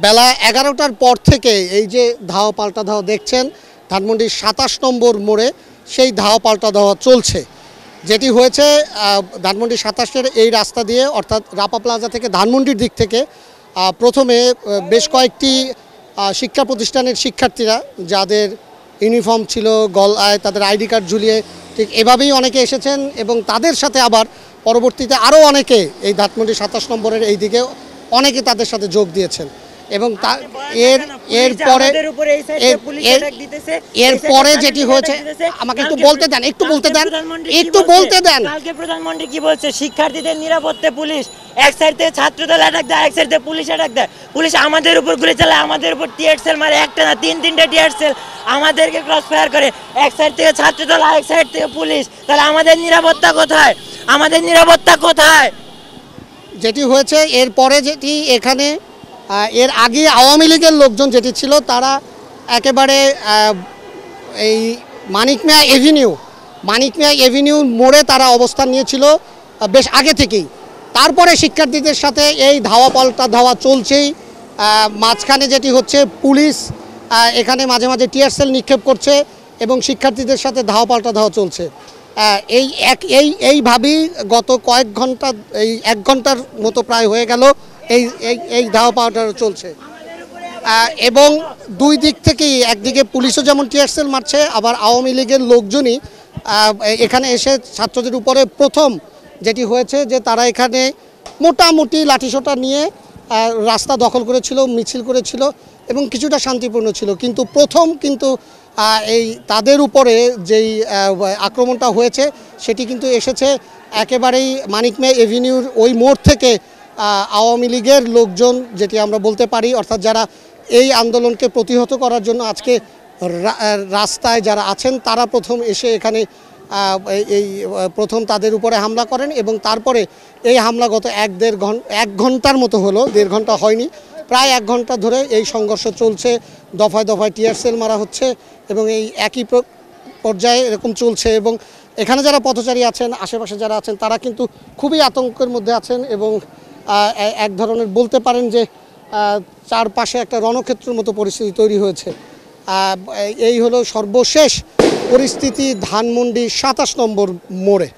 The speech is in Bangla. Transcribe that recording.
বেলা ১১টার পর থেকে এই যে ধাওয়া পাল্টা ধাওয়া দেখছেন ধানমন্ডির ২৭ নম্বর মোড়ে সেই ধাওয়া পাল্টা ধাওয়া চলছে। যেটি হয়েছে ধানমন্ডি ২৭-এর এই রাস্তা দিয়ে অর্থাৎ রাপা প্লাজা থেকে ধানমন্ডির দিক থেকে প্রথমে বেশ কয়েকটি শিক্ষা প্রতিষ্ঠানের শিক্ষার্থীরা যাদের ইউনিফর্ম ছিল গলায় তাদের আইডি কার্ড ঝুলিয়ে ঠিক এভাবেই অনেকে এসেছেন এবং তাদের সাথে আবার পরবর্তীতে আরও অনেকে এই ধানমন্ডি ২৭ নম্বরের এই দিকে অনেকে তাদের সাথে যোগ দিয়েছেন এবং এরপরে যেটি হয়েছে আমাকে একটু বলতে দেন কালকে প্রধানমন্ত্রী কি বলছে শিক্ষার্থীদের নিরাপত্তা পুলিশ এক সাইড থেকে ছাত্রদল অ্যাটাক দেয় এক সাইড থেকে পুলিশ অ্যাটাক দেয় পুলিশ আমাদের উপর গুলি চালায় আমাদের উপর টিয়ার সেল মারে একটা না তিনটে টিয়ার সেল আমাদেরকে ক্রস ফায়ার করে এক সাইড থেকে ছাত্রদল আরেক সাইড থেকে পুলিশ তাহলে আমাদের নিরাপত্তা কোথায় যেটি হয়েছে এরপরে যেটি এখানে এর আগে আওয়ামী লীগের লোকজন যেটি ছিল তারা একেবারে এই মানিক মিয়া এভিনিউ মোড়ে তারা অবস্থান নিয়েছিল বেশ আগে থেকেই। তারপরে শিক্ষার্থীদের সাথে এই ধাওয়া পাল্টা ধাওয়া চলছেই। মাঝখানে যেটি হচ্ছে পুলিশ এখানে মাঝে মাঝে টিয়ার সেল নিক্ষেপ করছে এবং শিক্ষার্থীদের সাথে ধাওয়া পাল্টা ধাওয়া চলছে। এইভাবেই গত কয়েক ঘন্টা এই ১ ঘন্টার মতো প্রায় হয়ে গেল এই ধাওয়া পাল্টা চলছে এবং দুই দিক থেকেই একদিকে পুলিশও যেমন টিয়ার সেল মারছে আবার আওয়ামী লীগের লোকজনই এখানে এসে ছাত্রদের উপরে প্রথম যেটি হয়েছে যে তারা এখানে মোটামুটি লাঠিসোঁটা নিয়ে রাস্তা দখল করেছিল, মিছিল করেছিল এবং কিছুটা শান্তিপূর্ণ ছিল। কিন্তু প্রথম এই তাদের উপরে যেই আক্রমণটা হয়েছে সেটি কিন্তু এসেছে একেবারেই মানিক মিয়া এভিনিউর ওই মোড় থেকে। আওয়ামী লীগের লোকজন যেটি আমরা বলতে পারি অর্থাৎ যারা এই আন্দোলনকে প্রতিহত করার জন্য আজকে রাস্তায় যারা আছেন তারা প্রথম এসে এখানে প্রথম তাদের উপরে হামলা করেন এবং তারপরে এই হামলা গত ১ ঘন্টার মতো হলো, ১.৫ ঘন্টা হয়নি, প্রায় ১ ঘন্টা ধরে এই সংঘর্ষ চলছে। দফায় দফায় টিয়ার সেল মারা হচ্ছে এবং এই একই পর্যায়ে এরকম চলছে এবং এখানে যারা পথচারী আছেন আশেপাশে যারা আছেন তারা কিন্তু খুবই আতঙ্কের মধ্যে আছেন এবং এক ধরনের বলতে পারেন যে চারপাশে একটা রণক্ষেত্রের মতো পরিস্থিতি তৈরি হয়েছে। এই হলো সর্বশেষ পরিস্থিতি ধানমন্ডি ২৭ নম্বর মোড়ে।